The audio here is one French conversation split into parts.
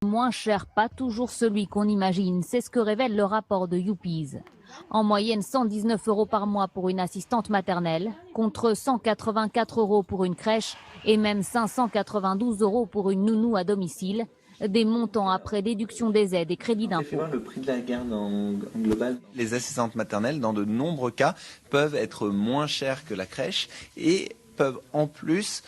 Moins cher, pas toujours celui qu'on imagine, c'est ce que révèle le rapport de Youpies. En moyenne 119 € par mois pour une assistante maternelle, contre 184 € pour une crèche et même 592 € pour une nounou à domicile. Des montants après déduction des aides et crédits d'impôt. Le prix de la garde en global. Les assistantes maternelles, dans de nombreux cas, peuvent être moins chères que la crèche et peuvent en plus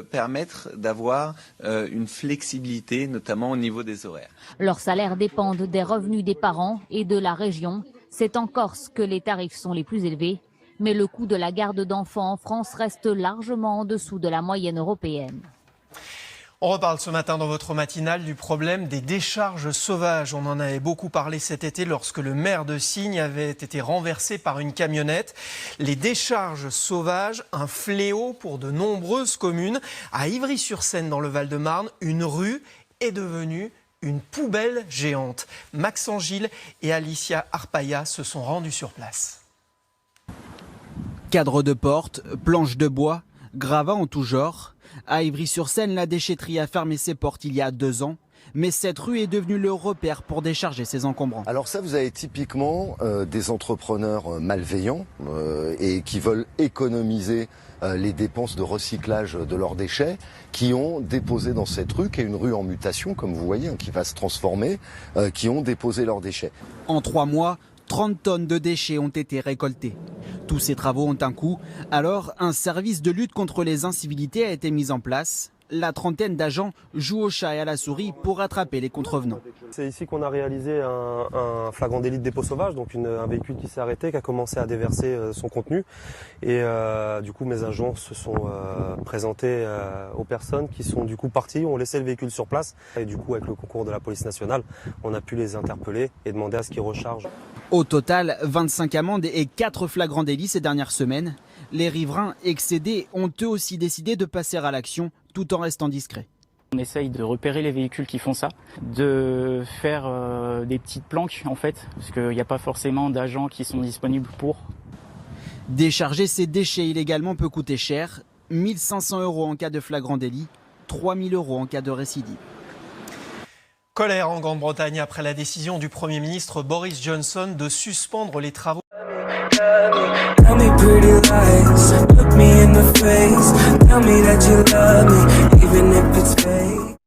permettre d'avoir une flexibilité, notamment au niveau des horaires. Leurs salaires dépendent des revenus des parents et de la région. C'est en Corse que les tarifs sont les plus élevés. Mais le coût de la garde d'enfants en France reste largement en dessous de la moyenne européenne. On reparle ce matin dans votre matinale du problème des décharges sauvages. On en avait beaucoup parlé cet été lorsque le maire de Signes avait été renversé par une camionnette. Les décharges sauvages, un fléau pour de nombreuses communes. À Ivry-sur-Seine, dans le Val-de-Marne, une rue est devenue une poubelle géante. Maxence Gilles et Alicia Arpaia se sont rendus sur place. Cadres de porte, planches de bois, gravats en tout genre. À Ivry-sur-Seine, la déchetterie a fermé ses portes il y a 2 ans. Mais cette rue est devenue le repère pour décharger ses encombrants. Alors ça, vous avez typiquement des entrepreneurs malveillants et qui veulent économiser les dépenses de recyclage de leurs déchets, qui ont déposé dans cette rue, qui est une rue en mutation, comme vous voyez, qui va se transformer, qui ont déposé leurs déchets. En 3 mois, 30 tonnes de déchets ont été récoltés. Tous ces travaux ont un coût, alors un service de lutte contre les incivilités a été mis en place. La trentaine d'agents jouent au chat et à la souris pour rattraper les contrevenants. C'est ici qu'on a réalisé un flagrant délit de dépôt sauvage, donc un véhicule qui s'est arrêté, qui a commencé à déverser son contenu. Et du coup, mes agents se sont présentés aux personnes qui sont du coup parties, ont laissé le véhicule sur place. Et du coup, avec le concours de la police nationale, on a pu les interpeller et demander à ce qu'ils rechargent. Au total, 25 amendes et 4 flagrants délits ces dernières semaines. Les riverains excédés ont eux aussi décidé de passer à l'action tout en restant discrets. On essaye de repérer les véhicules qui font ça, de faire des petites planques en fait, parce qu'il n'y a pas forcément d'agents qui sont disponibles pour. Décharger ces déchets illégalement peut coûter cher, 1 500 € en cas de flagrant délit, 3 000 € en cas de récidive. Colère en Grande-Bretagne après la décision du Premier ministre Boris Johnson de suspendre les travaux. Tell me pretty lies, look me in the face, tell me that you love me, even if it's fake.